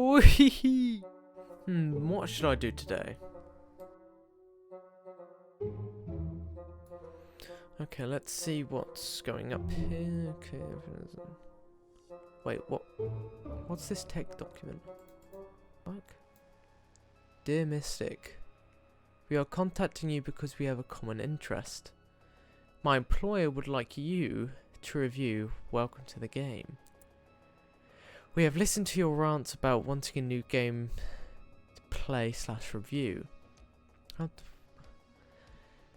Oh, what should I do today? Okay, let's see what's going up here. Okay, wait, what? What's this text document? Fuck. Dear Mystic, we are contacting you because we have a common interest. My employer would like you to review Welcome to the Game. We have listened to your rants about wanting a new game to play/review.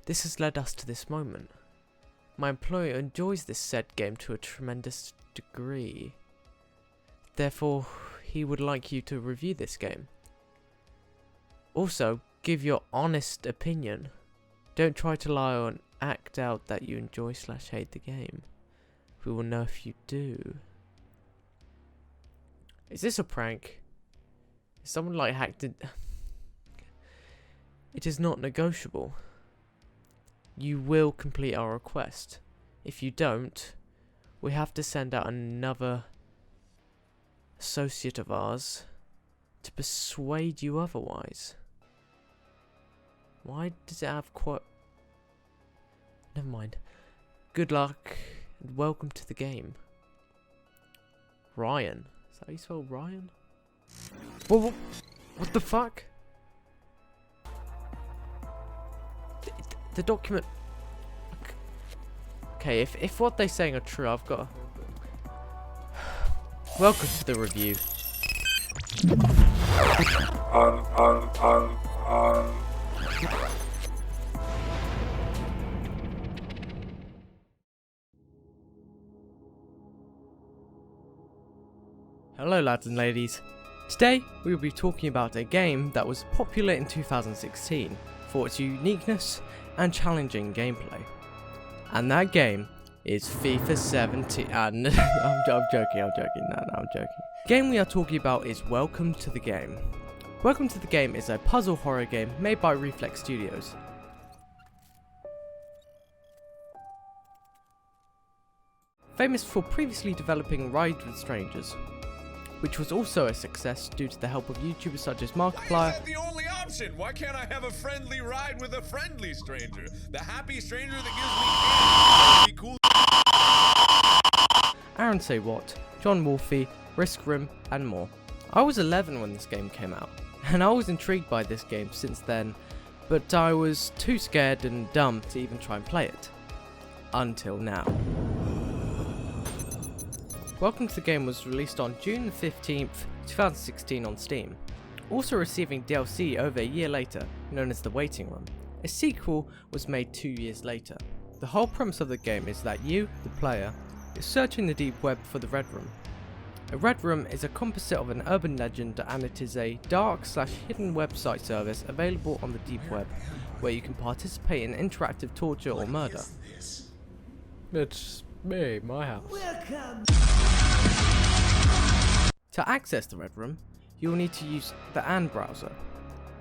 This has led us to this moment. My employer enjoys this said game to a tremendous degree. Therefore, he would like you to review this game. Also, give your honest opinion. Don't try to lie or act out that you enjoy/hate the game. We will know if you do. Is this a prank? Is someone like hacked it? It is not negotiable. You will complete our request. If you don't, we have to send out another associate of ours to persuade you otherwise. Why does it have quite... Never mind. Good luck and welcome to the game. Ryan. Is that how you spell Ryan? Whoa, what the fuck? The document... Okay, if what they're saying are true, I've got... Welcome to the review. Hello lads and ladies. Today we will be talking about a game that was popular in 2016 for its uniqueness and challenging gameplay. And that game is FIFA 17. I'm joking. No, I'm joking. The game we are talking about is Welcome to the Game. Welcome to the Game is a puzzle horror game made by Reflex Studios. Famous for previously developing Ride with Strangers, which was also a success due to the help of YouTubers such as Markiplier. Why is that the only option? Why can't I have a friendly ride with a friendly stranger? The happy stranger that gives me candy. Be cool. Aaron Say What, John Wolfie, Risk Room, and more. I was 11 when this game came out, and I was intrigued by this game since then, but I was too scared and dumb to even try and play it. Until now. Welcome to the Game was released on June 15th, 2016 on Steam, also receiving DLC over a year later, known as The Waiting Room. A sequel was made 2 years later. The whole premise of the game is that you, the player, is searching the deep web for the Red Room. A Red Room is a composite of an urban legend, and it is a dark/hidden website service available on the deep web, where you can participate in interactive torture or murder. It's me, my house. Welcome. To access the Red Room, you will need to use the AN browser,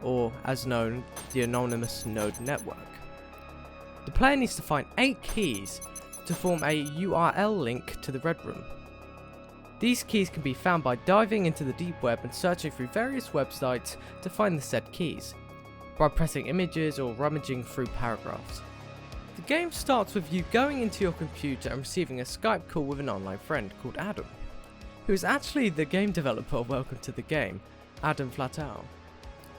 or as known, the Anonymous Node Network. The player needs to find 8 keys to form a URL link to the Red Room. These keys can be found by diving into the deep web and searching through various websites to find the said keys, by pressing images or rummaging through paragraphs. The game starts with you going into your computer and receiving a Skype call with an online friend called Adam, who is actually the game developer of Welcome to the Game, Adam Flatau.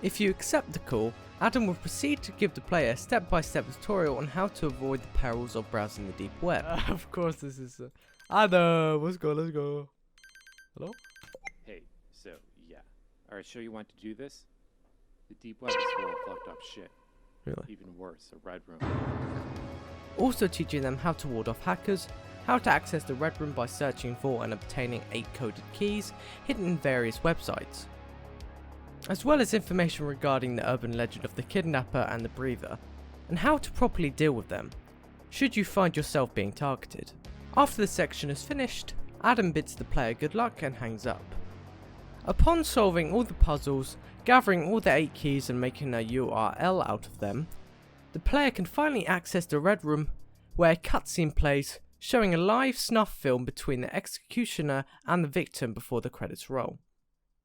If you accept the call, Adam will proceed to give the player a step-by-step tutorial on how to avoid the perils of browsing the deep web. Of course this is... Adam, let's go. Hello? Hey, so, yeah. Alright, sure you want to do this? The deep web is full of fucked up shit. Really? Even worse, a Red Room. Also teaching them how to ward off hackers, how to access the Red Room by searching for and obtaining 8 coded keys hidden in various websites, as well as information regarding the urban legend of the kidnapper and the breather, and how to properly deal with them, should you find yourself being targeted. After the section is finished, Adam bids the player good luck and hangs up. Upon solving all the puzzles, gathering all the 8 keys and making a URL out of them, the player can finally access the Red Room, where a cutscene plays showing a live snuff film between the executioner and the victim before the credits roll.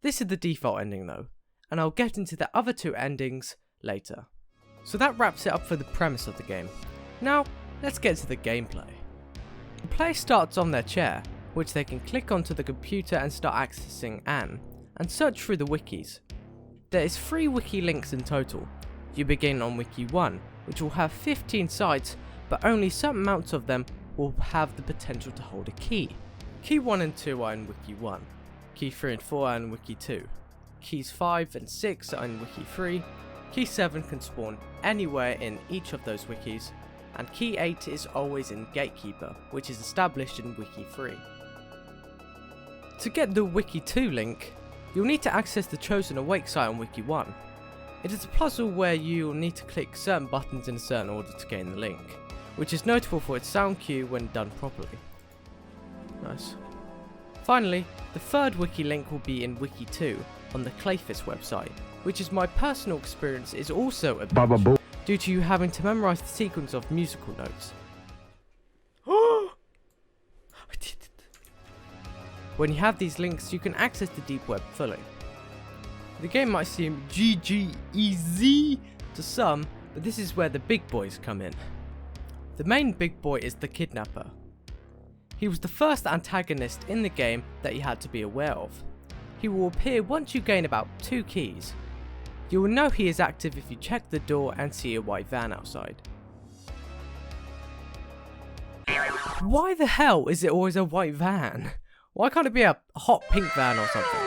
This is the default ending though, and I'll get into the other two endings later. So that wraps it up for the premise of the game. Now, let's get to the gameplay. The player starts on their chair, which they can click onto the computer and start accessing Anne, and search through the wikis. There is 3 wiki links in total. You begin on wiki 1, which will have 15 sites, but only certain amounts of them will have the potential to hold a key. Key 1 and 2 are in wiki 1, key 3 and 4 are in wiki 2, keys 5 and 6 are in wiki 3, key 7 can spawn anywhere in each of those wikis, and key 8 is always in Gatekeeper, which is established in wiki 3. To get the wiki 2 link, you'll need to access the chosen awake site on wiki 1. It is a puzzle where you will need to click certain buttons in a certain order to gain the link, which is notable for its sound cue when done properly. Nice. Finally, the third wiki link will be in wiki 2 on the Clayfist website, which is my personal experience is also a bitch, due to you having to memorize the sequence of musical notes. I did it. When you have these links, you can access the deep web fully. The game might seem GG to some, but this is where the big boys come in. The main big boy is the kidnapper. He was the first antagonist in the game that you had to be aware of. He will appear once you gain about 2 keys. You will know he is active if you check the door and see a white van outside. Why the hell is it always a white van? Why can't it be a hot pink van or something?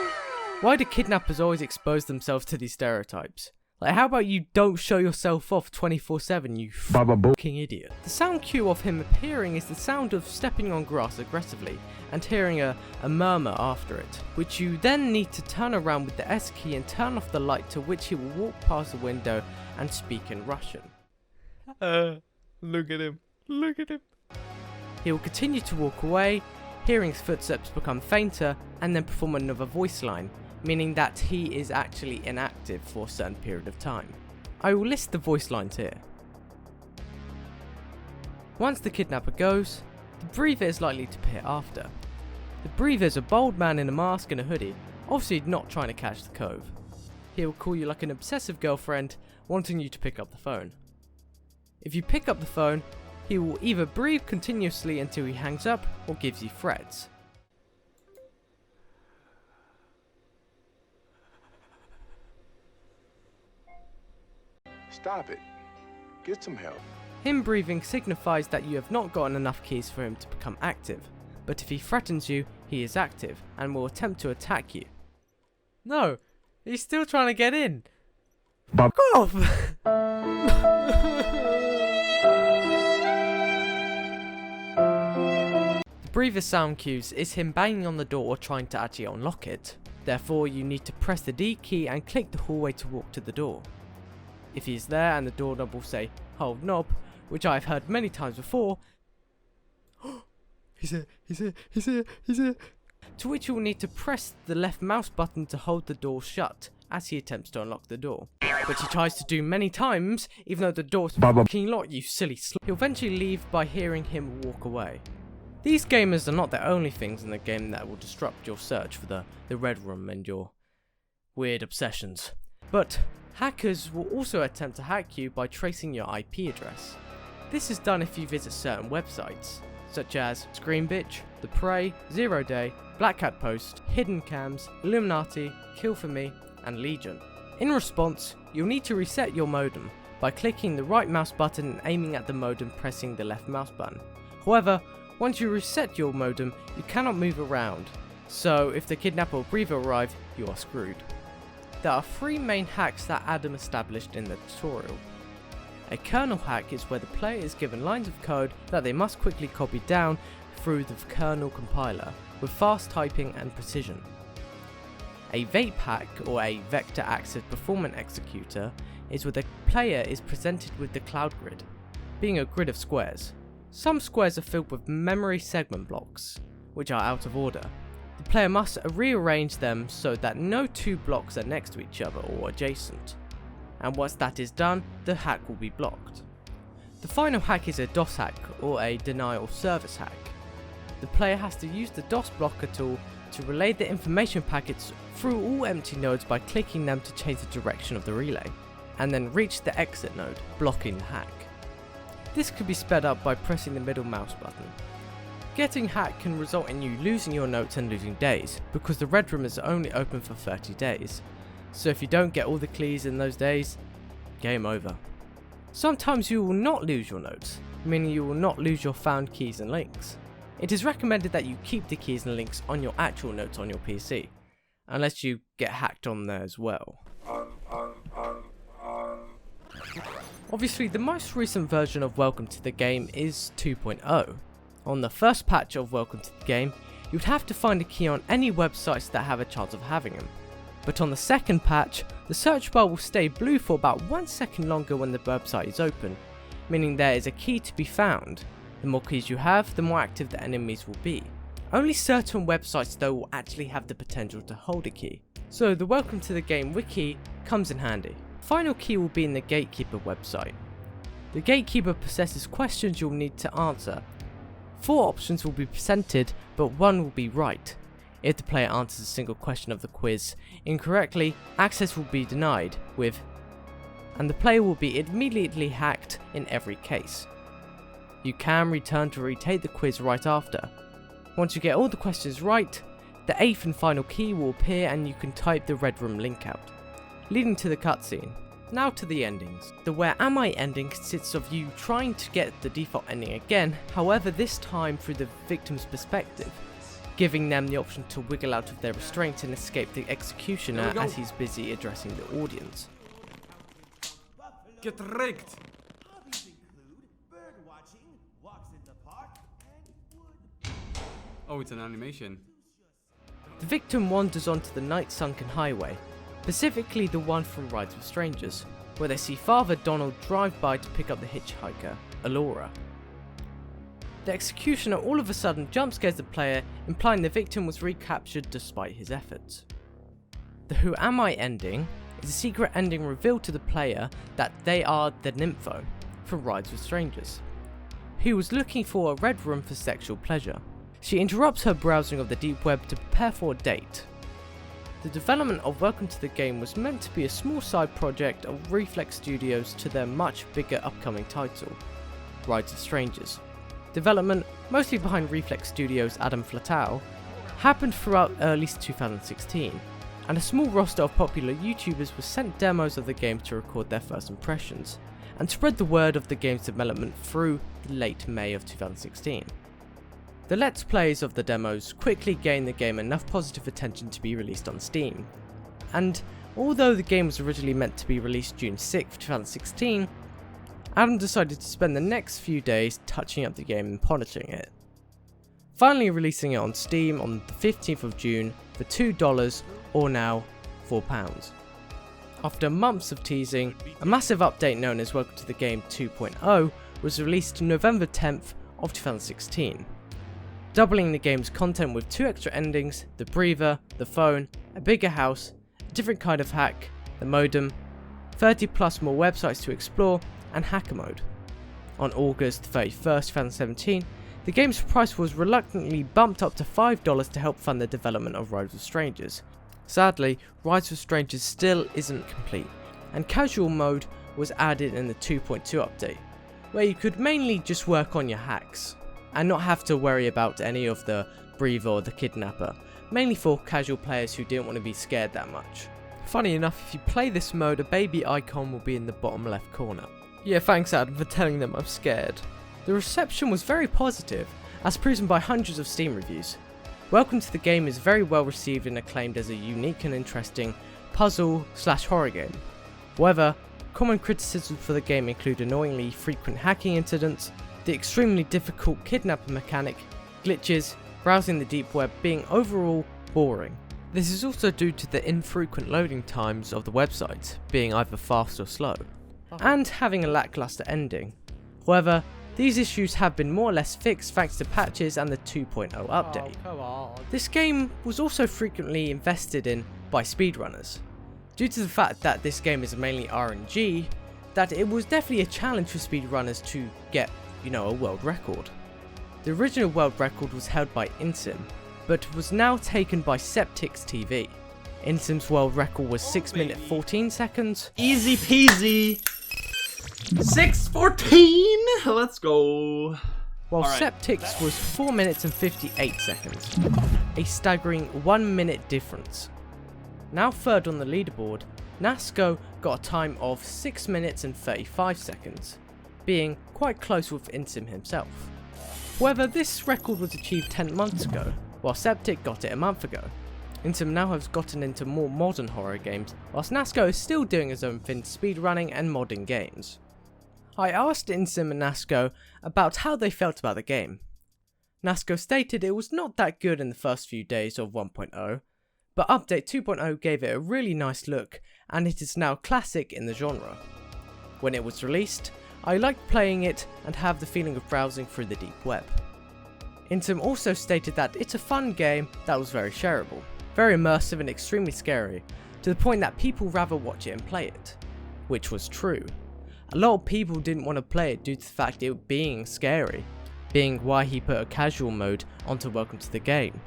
Why do kidnappers always expose themselves to these stereotypes? Like, how about you don't show yourself off 24/7, you fucking idiot? The sound cue of him appearing is the sound of stepping on grass aggressively and hearing a murmur after it, which you then need to turn around with the S key and turn off the light, to which he will walk past the window and speak in Russian. Look at him. Look at him. He will continue to walk away, hearing his footsteps become fainter, and then perform another voice line, meaning that he is actually inactive for a certain period of time. I will list the voice lines here. Once the kidnapper goes, the breather is likely to appear after. The breather is a bold man in a mask and a hoodie, obviously not trying to catch the cove. He will call you like an obsessive girlfriend, wanting you to pick up the phone. If you pick up the phone, he will either breathe continuously until he hangs up or gives you threats. Stop it. Get some help. Him breathing signifies that you have not gotten enough keys for him to become active, but if he threatens you, he is active and will attempt to attack you. No, he's still trying to get in. Fuck off! The breather sound cues is him banging on the door or trying to actually unlock it. Therefore, you need to press the D key and click the hallway to walk to the door. If he is there and the doorknob will say, hold knob, which I have heard many times before, he's here. To which you will need to press the left mouse button to hold the door shut as he attempts to unlock the door. Which he tries to do many times, even though the door's fucking locked, you silly slut. He'll eventually leave by hearing him walk away. These gamers are not the only things in the game that will disrupt your search for the red room and your weird obsessions. But hackers will also attempt to hack you by tracing your IP address. This is done if you visit certain websites, such as Screenbitch, The Prey, Zero Day, Black Cat Post, Hidden Cams, Illuminati, Kill For Me, and Legion. In response, you'll need to reset your modem by clicking the right mouse button and aiming at the modem pressing the left mouse button. However, once you reset your modem, you cannot move around, so if the kidnapper or breather arrive, you are screwed. There are 3 main hacks that Adam established in the tutorial. A kernel hack is where the player is given lines of code that they must quickly copy down through the kernel compiler with fast typing and precision. A vape hack, or a vector access performance executor, is where the player is presented with the cloud grid, being a grid of squares. Some squares are filled with memory segment blocks, which are out of order. The player must rearrange them so that no 2 blocks are next to each other or adjacent, and once that is done, the hack will be blocked. The final hack is a DOS hack, or a denial of service hack. The player has to use the DOS blocker tool to relay the information packets through all empty nodes by clicking them to change the direction of the relay, and then reach the exit node, blocking the hack. This could be sped up by pressing the middle mouse button. Getting hacked can result in you losing your notes and losing days, because the red room is only open for 30 days. So if you don't get all the keys in those days, game over. Sometimes you will not lose your notes, meaning you will not lose your found keys and links. It is recommended that you keep the keys and links on your actual notes on your PC, unless you get hacked on there as well. Obviously, the most recent version of Welcome to the Game is 2.0. On the first patch of Welcome to the Game, you'd have to find a key on any websites that have a chance of having them. But on the second patch, the search bar will stay blue for about 1 second longer when the website is open, meaning there is a key to be found. The more keys you have, the more active the enemies will be. Only certain websites though will actually have the potential to hold a key, so the Welcome to the Game wiki comes in handy. Final key will be in the Gatekeeper website. The Gatekeeper possesses questions you'll need to answer. 4 options will be presented, but 1 will be right. If the player answers a single question of the quiz incorrectly, access will be denied and the player will be immediately hacked in every case. You can return to retake the quiz right after. Once you get all the questions right, the 8th and final key will appear and you can type the red room link out, leading to the cutscene. Now to the endings. The Where Am I ending consists of you trying to get the default ending again, however this time through the victim's perspective, giving them the option to wiggle out of their restraint and escape the executioner as he's busy addressing the audience. Get rigged! Hobbies include bird watching, walks in the park, and wood. Oh, it's an animation. The victim wanders onto the night sunken highway, specifically the one from Rides with Strangers, where they see Father Donald drive by to pick up the hitchhiker, Alora. The executioner all of a sudden jump scares the player, implying the victim was recaptured despite his efforts. The Who Am I ending is a secret ending revealed to the player that they are the Nympho from Rides with Strangers, who was looking for a red room for sexual pleasure. She interrupts her browsing of the deep web to prepare for a date. The development of Welcome to the Game was meant to be a small side project of Reflex Studios to their much bigger upcoming title, Rides with Strangers. Development, mostly behind Reflex Studios' Adam Flatau, happened throughout early 2016, and a small roster of popular YouTubers was sent demos of the game to record their first impressions, and spread the word of the game's development through late May of 2016. The Let's Plays of the demos quickly gained the game enough positive attention to be released on Steam, and although the game was originally meant to be released June 6, 2016, Adam decided to spend the next few days touching up the game and polishing it, finally releasing it on Steam on the 15th of June for $2 or now £4. After months of teasing, a massive update known as Welcome to the Game 2.0 was released November 10th of 2016. Doubling the game's content with 2 extra endings, the breather, the phone, a bigger house, a different kind of hack, the modem, 30 plus more websites to explore, and hacker mode. On August 31st, 2017, the game's price was reluctantly bumped up to $5 to help fund the development of Rides with Strangers. Sadly, Rides with Strangers still isn't complete, and casual mode was added in the 2.2 update, where you could mainly just work on your hacks, and not have to worry about any of the breather or the kidnapper, mainly for casual players who didn't want to be scared that much. Funny enough, if you play this mode, a baby icon will be in the bottom left corner. Yeah, thanks Adam for telling them I'm scared. The reception was very positive, as proven by hundreds of Steam reviews. Welcome to the Game is very well received and acclaimed as a unique and interesting puzzle/horror game. However, common criticisms for the game include annoyingly frequent hacking incidents, the extremely difficult kidnapper mechanic, glitches, browsing the deep web being overall boring. This is also due to the infrequent loading times of the website being either fast or slow, and having a lackluster ending. However, these issues have been more or less fixed thanks to patches and the 2.0 update. This game was also frequently invested in by speedrunners. Due to the fact that this game is mainly RNG, that it was definitely a challenge for speedrunners to get, a world record. The original world record was held by Insym, but was now taken by SptixTV. Insym's world record was 6 minutes 14 seconds. Easy peasy. 6:14. Let's go. While Alright. Sptix was 4 minutes and 58 seconds. A staggering 1 minute difference. Now third on the leaderboard, Nasco got a time of 6 minutes and 35 seconds, being quite close with Insym himself. However, this record was achieved 10 months ago, while Sptix got it a month ago. Insym now has gotten into more modern horror games, whilst Nasco is still doing his own thing, speedrunning and modding games. I asked Insym and Nasco about how they felt about the game. Nasco stated it was not that good in the first few days of 1.0, but update 2.0 gave it a really nice look and it is now classic in the genre. When it was released, I liked playing it and have the feeling of browsing through the deep web. Insym also stated that it's a fun game that was very shareable, very immersive and extremely scary, to the point that people rather watch it and play it. Which was true. A lot of people didn't want to play it due to the fact it being scary, being why he put a casual mode onto Welcome to the Game.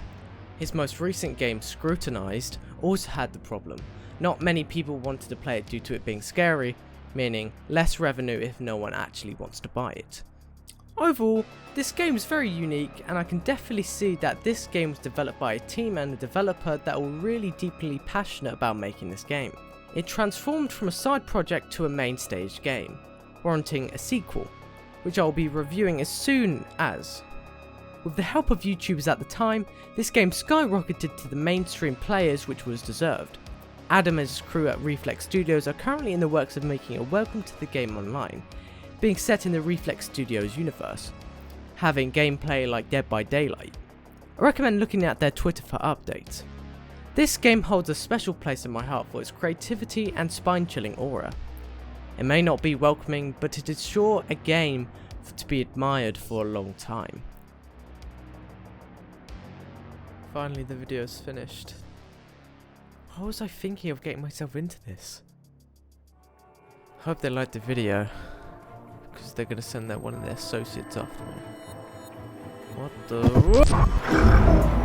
His most recent game, Scrutinized, also had the problem. Not many people wanted to play it due to it being scary, meaning less revenue if no one actually wants to buy it. Overall, this game is very unique and I can definitely see that this game was developed by a team and a developer that were really deeply passionate about making this game. It transformed from a side project to a main stage game, warranting a sequel, which I will be reviewing as soon as. With the help of YouTubers at the time, this game skyrocketed to the mainstream players, which was deserved. Adam and his crew at Reflex Studios are currently in the works of making a Welcome to the Game online, being set in the Reflex Studios universe, having gameplay like Dead by Daylight. I recommend looking at their Twitter for updates. This game holds a special place in my heart for its creativity and spine-chilling aura. It may not be welcoming, but it is sure a game to be admired for a long time. Finally the video is finished. How was I thinking of getting myself into this? Hope they liked the video, because they're gonna send one of their associates after me. What the?